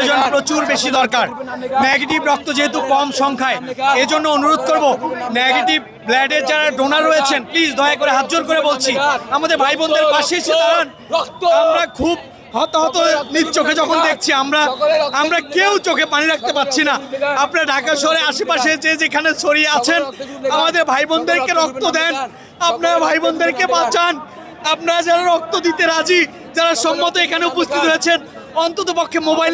প্রয়োজন প্রচুর বেশি দরকার। নেগেটিভ রক্ত যেহেতু কম সংখ্যায়, এজন্য অনুরোধ করব নেগেটিভ ব্লাডের যারা ডোনার রয়েছেন প্লিজ দয়া করে হাত জোর করে বলছি আমাদের ভাই বোনদের পাশে এসে দাঁড়ান। আমরা খুব হতাহত নিজ চোখে যখন দেখছি, আমরা কেউ চোখে পানি রাখতে পারছি না। আপনারা ঢাকা শহরে আশেপাশে যে যেখানে ছড়িয়ে আছেন আমাদের ভাই বোনদেরকে রক্ত দেন, আপনারা ভাই বোনদেরকে বাঁচান। আপনারা যারা রক্ত দিতে রাজি, যারা সম্মত এখানে উপস্থিত হয়েছেন, অন্তত পক্ষে মোবাইল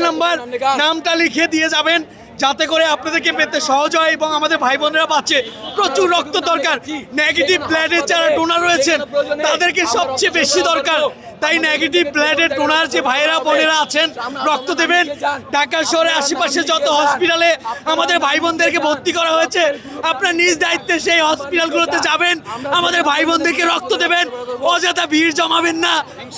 নামটা লিখে দিয়ে যাবেন যাতে করে আপনাদেরকে পেতে সহজ হয় এবং আমাদের ভাই বোনেরা বাঁচে। প্রচুর রক্ত দরকার। নেগেটিভ ব্লাডের যারা ডোনার রয়েছেন তাদেরকে সবচেয়ে বেশি দরকার। তাই নেগেটিভ ব্লাডের ডোনার যে ভাইয়েরা বোনেরা আছেন রক্ত দেবেন। ঢাকা শহরে আশেপাশে যত হসপিটালে আমাদের ভাই বোনদেরকে ভর্তি করা হয়েছে, আপনার নিজ দায়িত্বে সেই হসপিটালগুলোতে যাবেন, আমাদের ভাই বোনদেরকে রক্ত দেবেন। অযথা ভিড় জমাবেন না,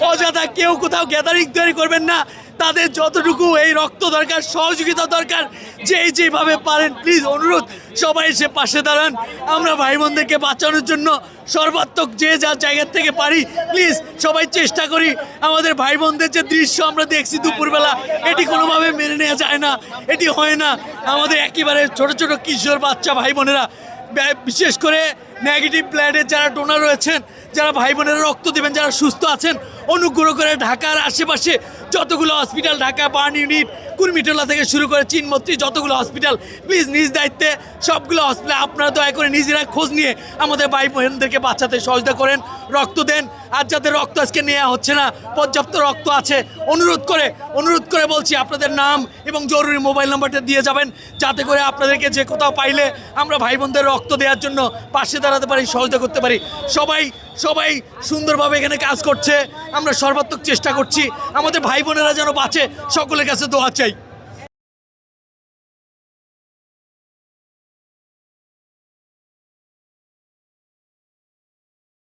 অযথা কেউ কোথাও গ্যাদারিং তৈরি করবেন না। তাদের যতটুকু এই রক্ত দরকার, সহযোগিতা দরকার, যেভাবে পারেন প্লিজ অনুরোধ সবাই এসে পাশে দাঁড়ান। আমরা ভাই বোনদেরকে বাঁচানোর জন্য সর্বাত্মক যে যার জায়গার থেকে পারি প্লিজ সবাই চেষ্টা করি। আমাদের ভাই বোনদের যে দৃশ্য আমরা দেখছি দুপুরবেলা, এটি কোনোভাবে মেনে নেওয়া যায় না, এটি হয় না। আমাদের একেবারে ছোট ছোট কিশোর বাচ্চা ভাই বোনেরা, বিশেষ করে নেগেটিভ ব্লাডের যারা ডোনার রয়েছেন, যারা ভাই বোনেরা রক্ত দেবেন, যারা সুস্থ আছেন, অনুগ্রহ করে ঢাকার আশেপাশে যতগুলো hospital, Dhaka burn unit, Kurmitola থেকে শুরু করে চিনমত্রী যতগুলো হসপিটাল, প্লিজ নিজ দায়িত্বে সবগুলো হসপিটাল আপনারা দয়া করে নিজেরা খোঁজ নিয়ে আমাদের ভাই বোনদেরকে বাঁচাতে সহযোগিতা করেন, রক্ত দেন। আর যাদের রক্ত আজকে নেওয়া হচ্ছে না, পর্যাপ্ত রক্ত আছে, অনুরোধ করে বলছি আপনাদের নাম এবং জরুরি মোবাইল নাম্বারটা দিয়ে যাবেন যাতে করে আপনাদেরকে যে কোথাও পাইলে আমরা ভাই বোনদের রক্ত দেওয়ার জন্য পাশে দাঁড়াতে পারি, সহযোগিতা করতে পারি। সবাই সুন্দরভাবে এখানে কাজ করছে, আমরা সর্বাত্মক চেষ্টা করছি আমাদের ভাই বোনেরা যেন বাঁচে। সকলের কাছে দোয়া চাই।